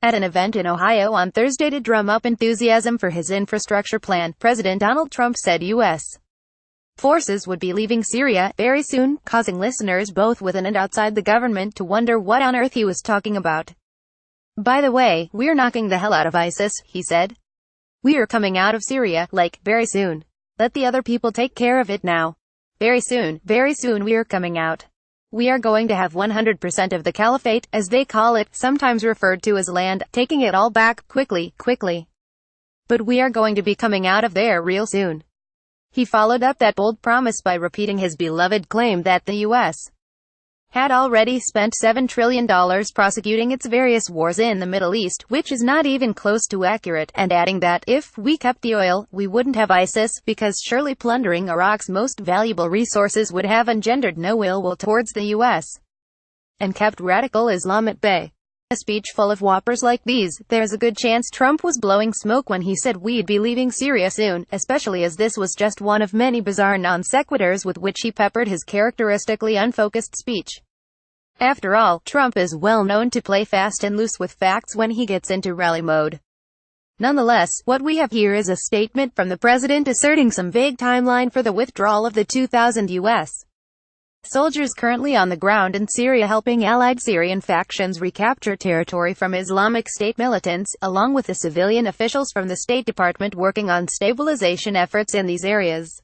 At an event in Ohio on Thursday to drum up enthusiasm for his infrastructure plan, President Donald Trump said U.S. forces would be leaving Syria very soon, causing listeners both within and outside the government to wonder what on earth he was talking about. "By the way, we're knocking the hell out of ISIS," he said. "We're coming out of Syria, like, very soon. Let the other people take care of it now. Very soon we're coming out. We are going to have 100% of the caliphate, as they call it, sometimes referred to as land, taking it all back, quickly. But we are going to be coming out of there real soon." He followed up that bold promise by repeating his beloved claim that the U.S. had already spent $7 trillion prosecuting its various wars in the Middle East, which is not even close to accurate, and adding that, if we kept the oil, we wouldn't have ISIS, because surely plundering Iraq's most valuable resources would have engendered no ill will towards the U.S. and kept radical Islam at bay. A speech full of whoppers like these, there's a good chance Trump was blowing smoke when he said we'd be leaving Syria soon, especially as this was just one of many bizarre non-sequiturs with which he peppered his characteristically unfocused speech. After all, Trump is well known to play fast and loose with facts when he gets into rally mode. Nonetheless, what we have here is a statement from the president asserting some vague timeline for the withdrawal of the 2,000 U.S. soldiers currently on the ground in Syria helping allied Syrian factions recapture territory from Islamic State militants, along with the civilian officials from the State Department working on stabilization efforts in these areas.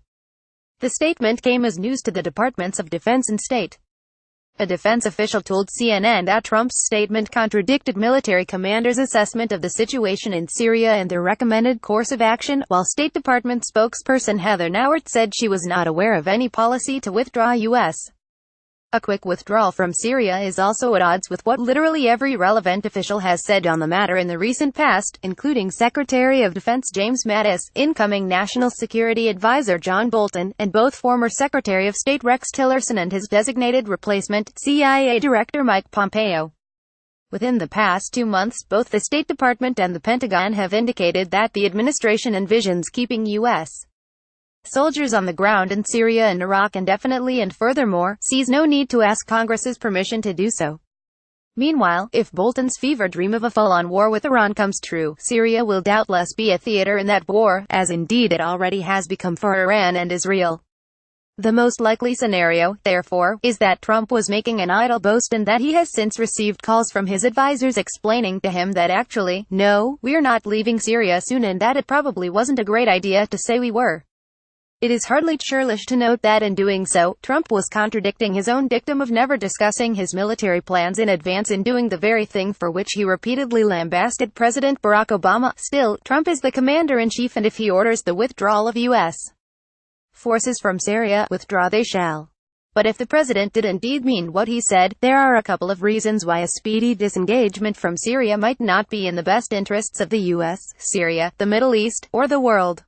The statement came as news to the Departments of Defense and State. A defense official told CNN that Trump's statement contradicted military commanders' assessment of the situation in Syria and their recommended course of action, while State Department spokesperson Heather Nauert said she was not aware of any policy to withdraw U.S. A quick withdrawal from Syria is also at odds with what literally every relevant official has said on the matter in the recent past, including Secretary of Defense James Mattis, incoming National Security Advisor John Bolton, and both former Secretary of State Rex Tillerson and his designated replacement, CIA Director Mike Pompeo. Within the past 2 months, both the State Department and the Pentagon have indicated that the administration envisions keeping U.S. soldiers on the ground in Syria and Iraq indefinitely and furthermore, sees no need to ask Congress's permission to do so. Meanwhile, if Bolton's fever dream of a full-on war with Iran comes true, Syria will doubtless be a theater in that war, as indeed it already has become for Iran and Israel. The most likely scenario, therefore, is that Trump was making an idle boast and that he has since received calls from his advisors explaining to him that actually, no, we're not leaving Syria soon and that it probably wasn't a great idea to say we were. It is hardly churlish to note that in doing so, Trump was contradicting his own dictum of never discussing his military plans in advance in doing the very thing for which he repeatedly lambasted President Barack Obama. Still, Trump is the commander-in-chief and if he orders the withdrawal of U.S. forces from Syria, withdraw they shall. But if the president did indeed mean what he said, there are a couple of reasons why a speedy disengagement from Syria might not be in the best interests of the U.S., Syria, the Middle East, or the world.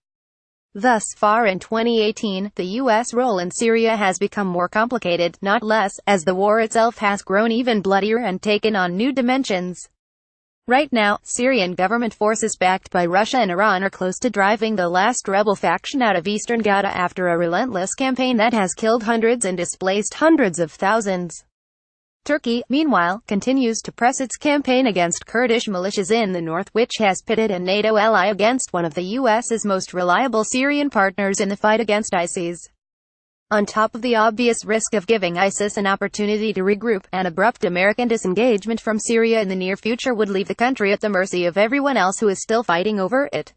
Thus far in 2018, the U.S. role in Syria has become more complicated, not less, as the war itself has grown even bloodier and taken on new dimensions. Right now, Syrian government forces backed by Russia and Iran are close to driving the last rebel faction out of eastern Ghouta after a relentless campaign that has killed hundreds and displaced hundreds of thousands. Turkey, meanwhile, continues to press its campaign against Kurdish militias in the north, which has pitted a NATO ally against one of the U.S.'s most reliable Syrian partners in the fight against ISIS. On top of the obvious risk of giving ISIS an opportunity to regroup, an abrupt American disengagement from Syria in the near future would leave the country at the mercy of everyone else who is still fighting over it.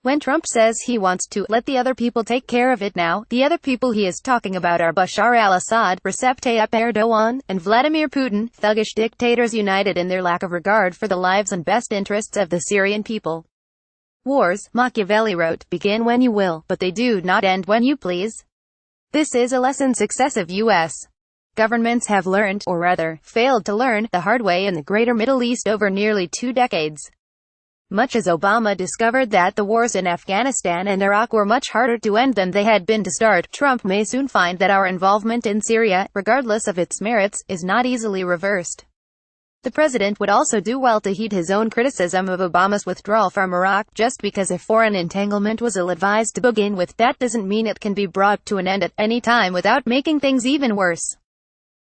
When Trump says he wants to let the other people take care of it now, the other people he is talking about are Bashar al-Assad, Recep Tayyip Erdogan, and Vladimir Putin, thuggish dictators united in their lack of regard for the lives and best interests of the Syrian people. Wars, Machiavelli wrote, begin when you will, but they do not end when you please. This is a lesson successive U.S. governments have learned, or rather, failed to learn, the hard way in the greater Middle East over nearly 2 decades. Much as Obama discovered that the wars in Afghanistan and Iraq were much harder to end than they had been to start, Trump may soon find that our involvement in Syria, regardless of its merits, is not easily reversed. The president would also do well to heed his own criticism of Obama's withdrawal from Iraq. Just because a foreign entanglement was ill-advised to begin with, that doesn't mean it can be brought to an end at any time without making things even worse.